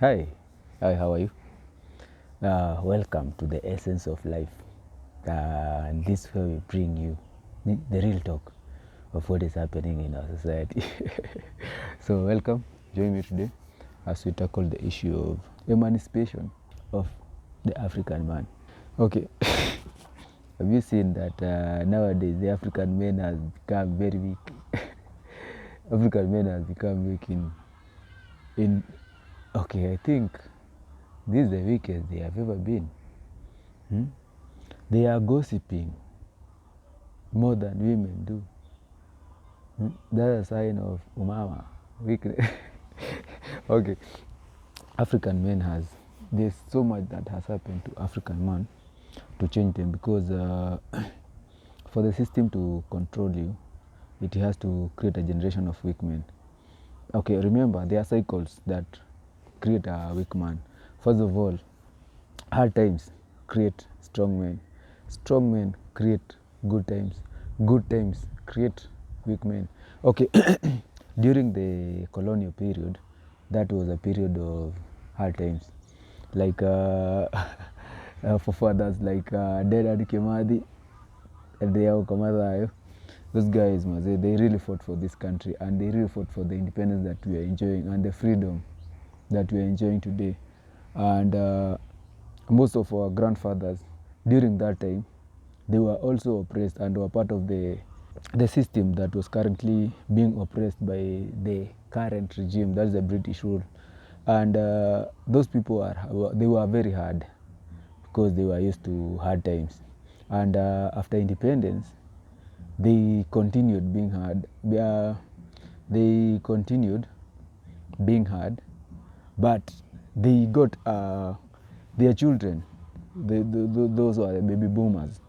Hi, how are you? Welcome to the essence of life. And this is where we bring you the real talk of what is happening in our society. So, welcome. Join me today as we tackle the issue of emancipation of the African man. Okay, have you seen that nowadays the African men has become very weak? African men has become weak in. Okay, I think this is the weakest they have ever been. They are gossiping more than women do. That's a sign of umama, weakness. Okay, African men there's so much that has happened to African man to change them because for the system to control you, it has to create a generation of weak men. Okay, remember there are cycles that create a weak man. First of all, hard times create strong men. Strong men create good times. Good times create weak men. Okay, during the colonial period, that was a period of hard times. Like for fathers like Dedan Kimathi and Deau Kamathayo, those guys, they really fought for this country and they really fought for the independence that we are enjoying and the freedom that we are enjoying today. And most of our grandfathers during that time, they were also oppressed and were part of the system that was currently being oppressed by the current regime, that's the British rule. And those people they were very hard because they were used to hard times. And after independence, they continued being hard. They continued being hard, but they got their children. Those are the baby boomers.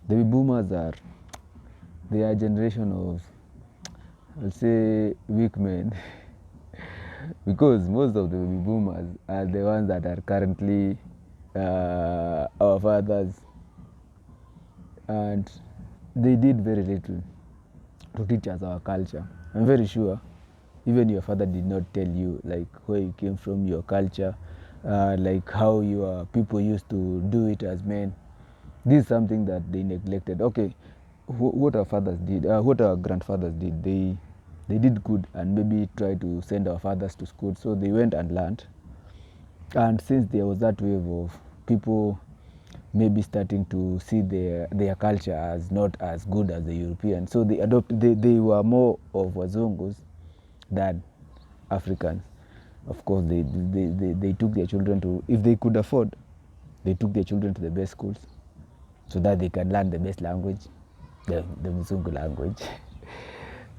The baby boomers they are a generation of, I'll say, weak men. Because most of the baby boomers are the ones that are currently our fathers, and they did very little to teach us our culture. I'm very sure even your father did not tell you like where you came from, your culture, like how your people used to do it as men. This is something that they neglected. Okay, what our fathers did, what our grandfathers did, they did good and maybe tried to send our fathers to school, so they went and learned. And since there was that wave of people maybe starting to see their culture as not as good as the European, so they were more of Wazungus than Africans. Of course, they took their children to, if they could afford, they took their children to the best schools so that they can learn the best language, the Mzungu language.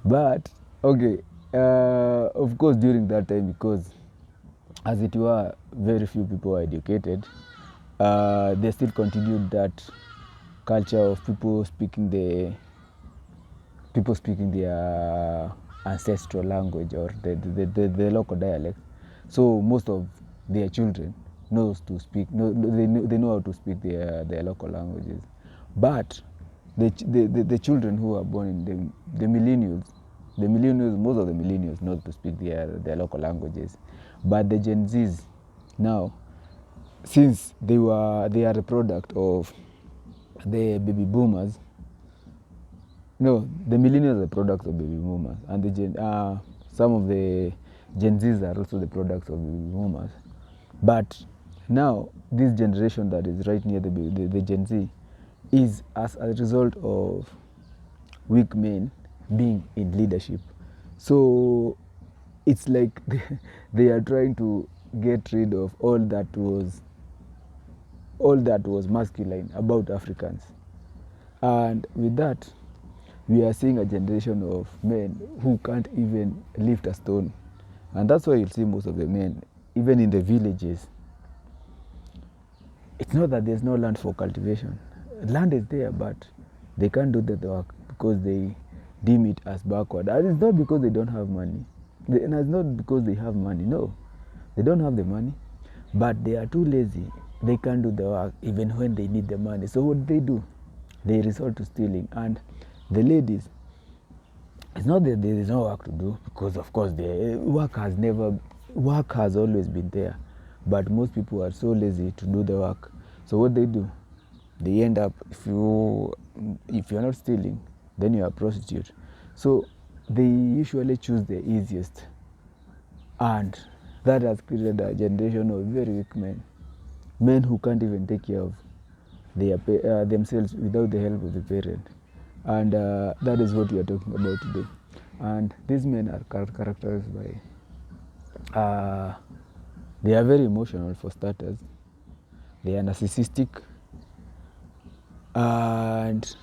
But, okay, of course, during that time, because as it were, very few people were educated, they still continued that culture of people speaking their ancestral language or the local dialect. So most of their children knows to speak. They know how to speak their local languages. But the children who are born in the millennials, most of the millennials know to speak their local languages. But the Gen Zs now, since they are the product of the baby boomers. No, the millennials are the products of baby boomers, and some of the Gen Zs are also the products of baby boomers. But now, this generation that is right near the Gen Z is as a result of weak men being in leadership. So it's like they are trying to get rid of all that was masculine about Africans. And with that, we are seeing a generation of men who can't even lift a stone. And that's why you'll see most of the men, even in the villages. It's not that there's no land for cultivation. Land is there, but they can't do the work because they deem it as backward. And it's not because they don't have money. And it's not because they have money. No, they don't have the money, but they are too lazy. They can't do the work even when they need the money. So what do? They resort to stealing. And the it's not that there is no work to do, because of course the work has never work has always been there, but most people are so lazy to do the work. So what they do, they end up, if you're not stealing, then you're a prostitute. So they usually choose the easiest, and that has created a generation of very weak men who can't even take care of themselves without the help of the parent. And that is what we are talking about today. And these men are characterized by they are very emotional, for starters. They are narcissistic, and